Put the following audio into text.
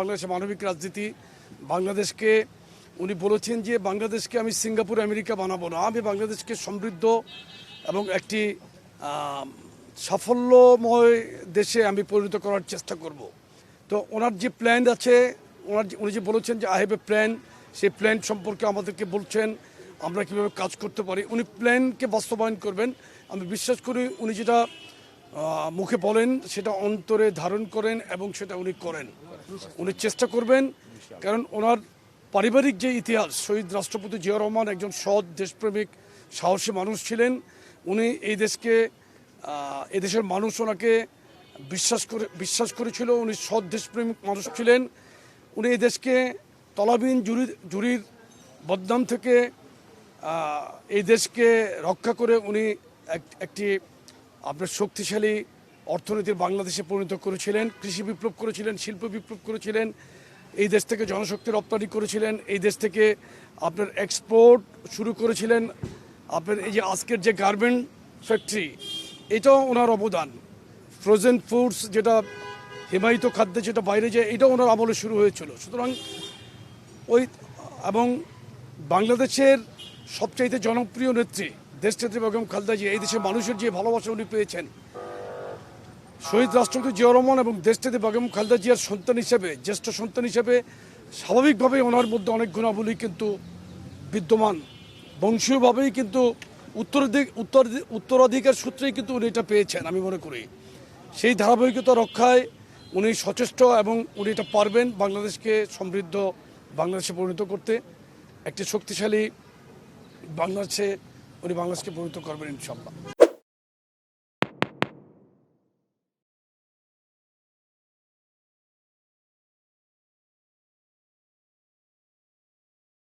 বাংলাদেশের মানবিক রাজনীতি বাংলাদেশকে উনি বলেছেন যে বাংলাদেশকে আমি সিঙ্গাপুর আমেরিকা বানাবো না, আমি বাংলাদেশকে সমৃদ্ধ এবং একটি সাফল্যময় দেশে আমি পরিণত করার চেষ্টা করব। তো ওনার যে প্ল্যান আছে, উনি যে বলেছেন যে আই হ্যাভ এ প্ল্যান, সেই প্ল্যান সম্পর্কে আমাদেরকে বলছেন আমরা কীভাবে কাজ করতে পারি। উনি প্ল্যানকে বাস্তবায়ন করবেন। আমি বিশ্বাস করি উনি যেটা মুখে বলেন সেটা অন্তরে ধারণ করেন এবং সেটা উনি করেন। উনি চেষ্টা করবেন, কারণ ওনার পারিবারিক যে ইতিহাস, শহীদ রাষ্ট্রপতি জিয়া রহমান একজন সৎ দেশপ্রেমিক সাহসী মানুষ ছিলেন। উনি এই দেশকে এদেশের মানুষ ওনাকে বিশ্বাস করেছিল। উনি সৎ দেশপ্রেমিক মানুষ ছিলেন। উনি এই দেশকে তলাবিহীন জুরির বদনাম থেকে এই দেশকে রক্ষা করে উনি একটি আপনার শক্তিশালী অর্থনীতির বাংলাদেশে পরিণত করেছিলেন। কৃষি বিপ্লব করেছিলেন, শিল্প বিপ্লব করেছিলেন, এই দেশ থেকে জনশক্তি রপ্তানি করেছিলেন, এই দেশ থেকে আপনার এক্সপোর্ট শুরু করেছিলেন। আপনার এই যে আজকের যে গার্মেন্ট ফ্যাক্টরি, এটাও ওনার অবদান। ফ্রোজেন ফুডস যেটা হিমায়িত খাদ্য যেটা বাইরে যায়, এটাও ওনার আমলে শুরু হয়েছিল। সুতরাং এবং বাংলাদেশের সবচাইতে জনপ্রিয় নেত্রী দেশনেত্রী বেগম খালেদা জিয়া, এই দেশের মানুষের যে ভালোবাসা উনি পেয়েছেন, শহীদ রাষ্ট্রপতি জিয়া রহমান এবং দেশনেত্রী বেগম খালেদা জিয়ার সন্তান হিসেবে, জ্যেষ্ঠ সন্তান হিসেবে স্বাভাবিকভাবেই ওনার মধ্যে অনেক গুণাবলী কিন্তু বিদ্যমান। বংশীয়ভাবেই কিন্তু উত্তরাধিকার সূত্রেই কিন্তু উনি এটা পেয়েছেন। আমি মনে করি সেই ধারাবাহিকতা রক্ষায় উনি সচেষ্ট এবং উনি এটা পারবেন বাংলাদেশকে সমৃদ্ধ বাংলাদেশে পরিণত করতে। একটি শক্তিশালী বাংলাদেশে উনি বাংলাদেশকে পরিণত করবেন ইনশাআল্লাহ।